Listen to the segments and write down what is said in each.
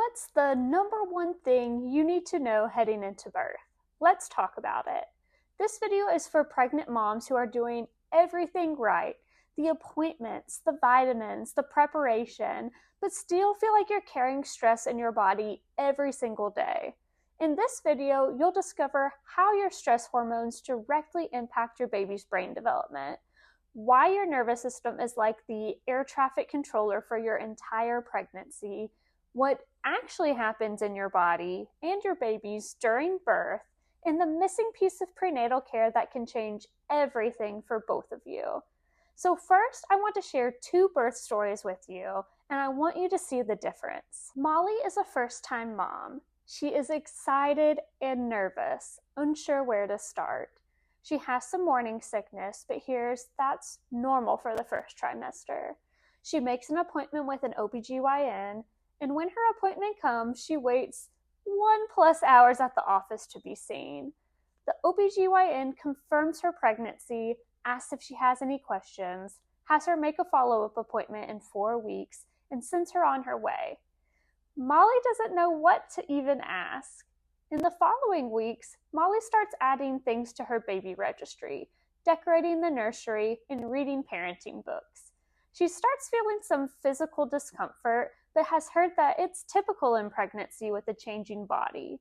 What's the number one thing you need to know heading into birth? Let's talk about it. This video is for pregnant moms who are doing everything right, the appointments, the vitamins, the preparation, but still feel like you're carrying stress in your body every single day. In this video, you'll discover how your stress hormones directly impact your baby's brain development, why your nervous system is like the air traffic controller for your entire pregnancy, what actually happens in your body and your baby's during birth, and the missing piece of prenatal care that can change everything for both of you. So, first, I want to share two birth stories with you, and I want you to see the difference. Molly is a first time mom. She is excited and nervous, unsure where to start. She has some morning sickness, but hears that's normal for the first trimester. She makes an appointment with an OBGYN, and when her appointment comes, she waits 1+ hours at the office to be seen. The OBGYN confirms her pregnancy, asks if she has any questions, has her make a follow-up appointment in 4 weeks, and sends her on her way. Molly doesn't know what to even ask. In the following weeks, Molly starts adding things to her baby registry, decorating the nursery, and reading parenting books. She starts feeling some physical discomfort, but has heard that it's typical in pregnancy with a changing body.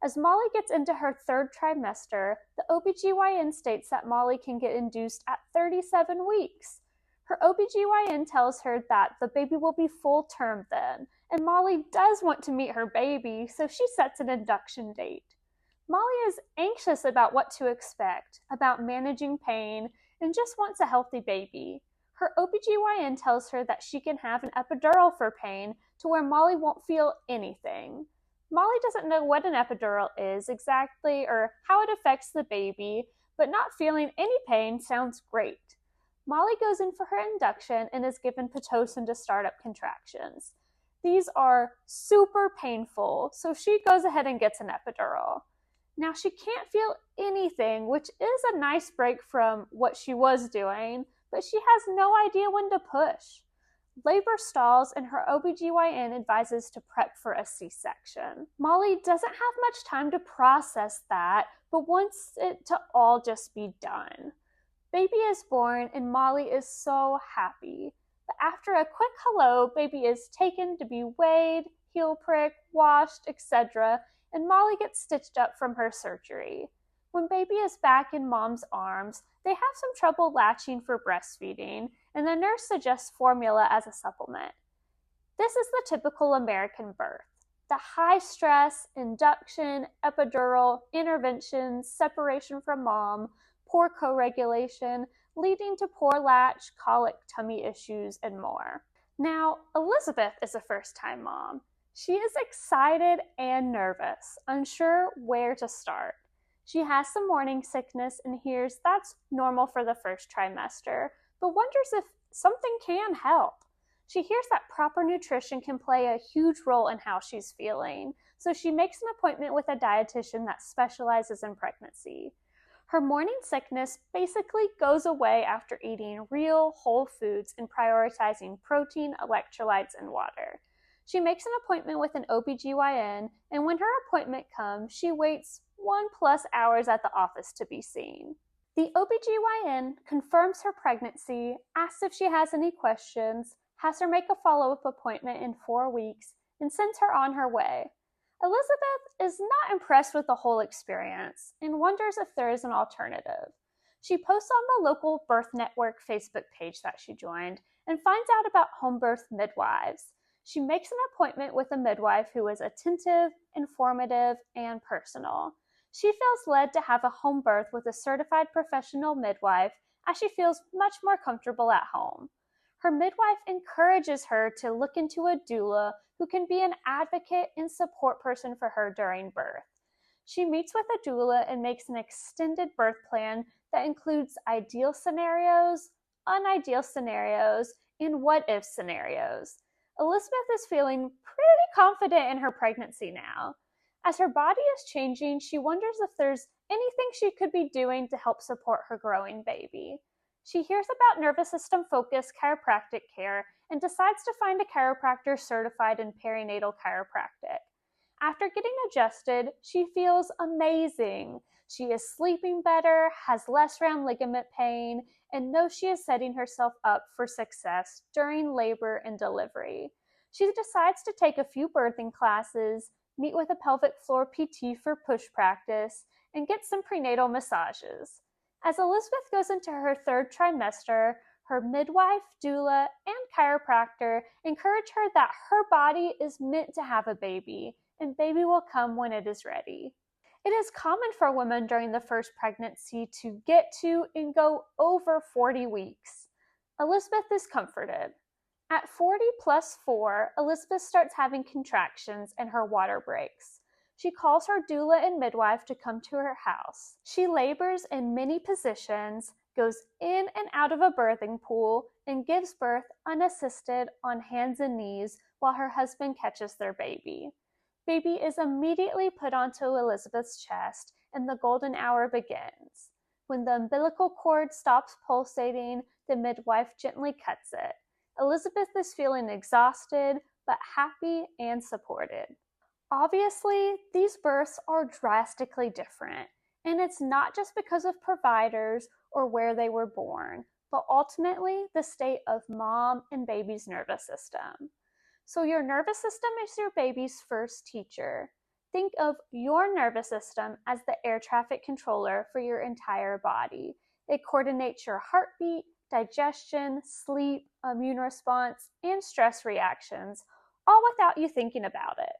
As Molly gets into her third trimester, the OBGYN states that Molly can get induced at 37 weeks. Her OBGYN tells her that the baby will be full term then, and Molly does want to meet her baby, so she sets an induction date. Molly is anxious about what to expect, about managing pain, and just wants a healthy baby. Her OBGYN tells her that she can have an epidural for pain to where Molly won't feel anything. Molly doesn't know what an epidural is exactly or how it affects the baby, but not feeling any pain sounds great. Molly goes in for her induction and is given Pitocin to start up contractions. These are super painful, so she goes ahead and gets an epidural. Now she can't feel anything, which is a nice break from what she was doing, but she has no idea when to push. Labor stalls and her OBGYN advises to prep for a C-section. Molly doesn't have much time to process that, but wants it to all just be done. Baby is born and Molly is so happy. But after a quick hello, baby is taken to be weighed, heel pricked, washed, etc., and Molly gets stitched up from her surgery. When baby is back in mom's arms, they have some trouble latching for breastfeeding, and the nurse suggests formula as a supplement. This is the typical American birth. The high stress, induction, epidural, interventions, separation from mom, poor co-regulation, leading to poor latch, colic, tummy issues, and more. Now, Elizabeth is a first-time mom. She is excited and nervous, unsure where to start. She has some morning sickness and hears that's normal for the first trimester, but wonders if something can help. She hears that proper nutrition can play a huge role in how she's feeling, so she makes an appointment with a dietitian that specializes in pregnancy. Her morning sickness basically goes away after eating real, whole foods and prioritizing protein, electrolytes, and water. She makes an appointment with an OBGYN, and when her appointment comes, she waits 1+ hours at the office to be seen. The OBGYN confirms her pregnancy, asks if she has any questions, has her make a follow-up appointment in 4 weeks, and sends her on her way. Elizabeth is not impressed with the whole experience and wonders if there is an alternative. She posts on the local birth network Facebook page that she joined and finds out about home birth midwives. She makes an appointment with a midwife who is attentive, informative, and personal. She feels led to have a home birth with a certified professional midwife as she feels much more comfortable at home. Her midwife encourages her to look into a doula who can be an advocate and support person for her during birth. She meets with a doula and makes an extended birth plan that includes ideal scenarios, unideal scenarios, and what-if scenarios. Elizabeth is feeling pretty confident in her pregnancy now. As her body is changing, she wonders if there's anything she could be doing to help support her growing baby. She hears about nervous system focused chiropractic care and decides to find a chiropractor certified in perinatal chiropractic. After getting adjusted, she feels amazing. She is sleeping better, has less round ligament pain, and knows she is setting herself up for success during labor and delivery. She decides to take a few birthing classes, meet with a pelvic floor PT for push practice, and get some prenatal massages. As Elizabeth goes into her third trimester, her midwife, doula, and chiropractor encourage her that her body is meant to have a baby, and baby will come when it is ready. It is common for women during the first pregnancy to get to and go over 40 weeks. Elizabeth is comforted. At 40 plus 4, Elizabeth starts having contractions and her water breaks. She calls her doula and midwife to come to her house. She labors in many positions, goes in and out of a birthing pool, and gives birth unassisted on hands and knees while her husband catches their baby. Baby is immediately put onto Elizabeth's chest and the golden hour begins. When the umbilical cord stops pulsating, the midwife gently cuts it. Elizabeth is feeling exhausted, but happy and supported. Obviously, these births are drastically different, and it's not just because of providers or where they were born, but ultimately the state of mom and baby's nervous system. So your nervous system is your baby's first teacher. Think of your nervous system as the air traffic controller for your entire body. It coordinates your heartbeat, digestion, sleep, immune response, and stress reactions, all without you thinking about it.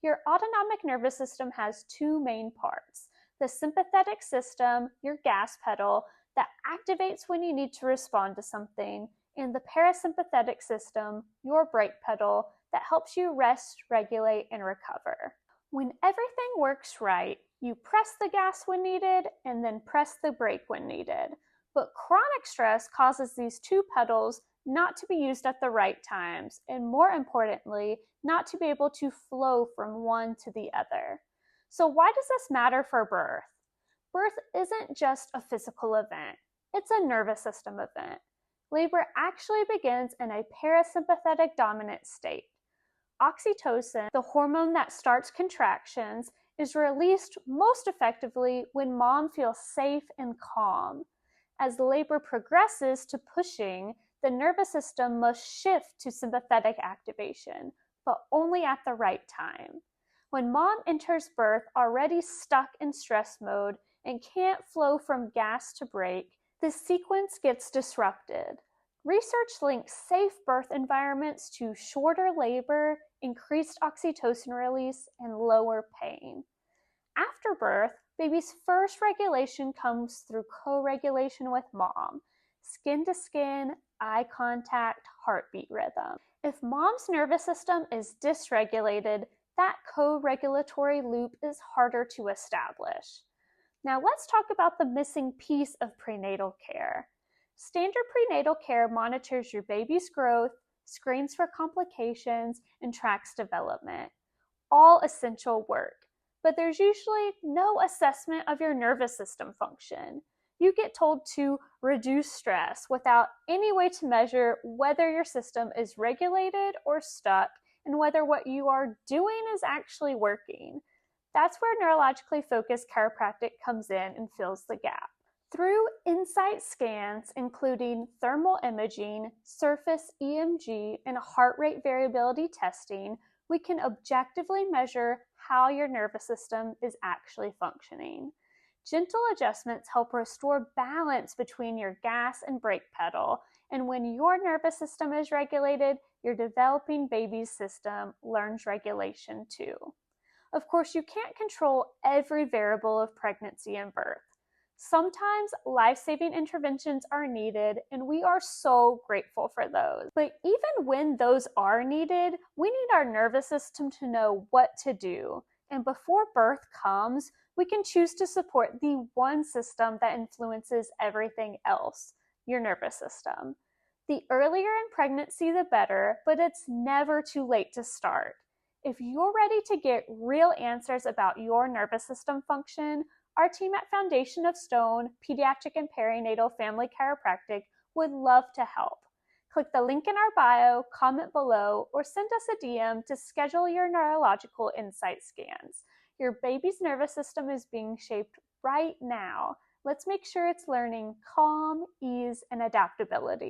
Your autonomic nervous system has two main parts: the sympathetic system, your gas pedal, that activates when you need to respond to something, and the parasympathetic system, your brake pedal, that helps you rest, regulate, and recover. When everything works right, you press the gas when needed and then press the brake when needed. But chronic stress causes these two pedals not to be used at the right times, and more importantly, not to be able to flow from one to the other. So why does this matter for birth? Birth isn't just a physical event, it's a nervous system event. Labor actually begins in a parasympathetic dominant state. Oxytocin, the hormone that starts contractions, is released most effectively when mom feels safe and calm. As labor progresses to pushing, the nervous system must shift to sympathetic activation, but only at the right time. When mom enters birth already stuck in stress mode and can't flow from gas to brake, the sequence gets disrupted. Research links safe birth environments to shorter labor, increased oxytocin release, and lower pain. After birth, baby's first regulation comes through co-regulation with mom: skin to skin, eye contact, heartbeat rhythm. If mom's nervous system is dysregulated, that co-regulatory loop is harder to establish. Now let's talk about the missing piece of prenatal care. Standard prenatal care monitors your baby's growth, screens for complications, and tracks development. All essential work, but there's usually no assessment of your nervous system function. You get told to reduce stress without any way to measure whether your system is regulated or stuck and whether what you are doing is actually working. That's where neurologically focused chiropractic comes in and fills the gap. Through insight scans, including thermal imaging, surface EMG, and heart rate variability testing, we can objectively measure how your nervous system is actually functioning. Gentle adjustments help restore balance between your gas and brake pedal, and when your nervous system is regulated, your developing baby's system learns regulation too. Of course, you can't control every variable of pregnancy and birth. Sometimes life-saving interventions are needed, and we are so grateful for those. But even when those are needed, we need our nervous system to know what to do. And before birth comes, we can choose to support the one system that influences everything else, your nervous system. The earlier in pregnancy, the better, but it's never too late to start. If you're ready to get real answers about your nervous system function, our team at Foundation of Stone, Pediatric and Perinatal Family Chiropractic would love to help. Click the link in our bio, comment below, or send us a DM to schedule your neurological insight scans. Your baby's nervous system is being shaped right now. Let's make sure it's learning calm, ease, and adaptability.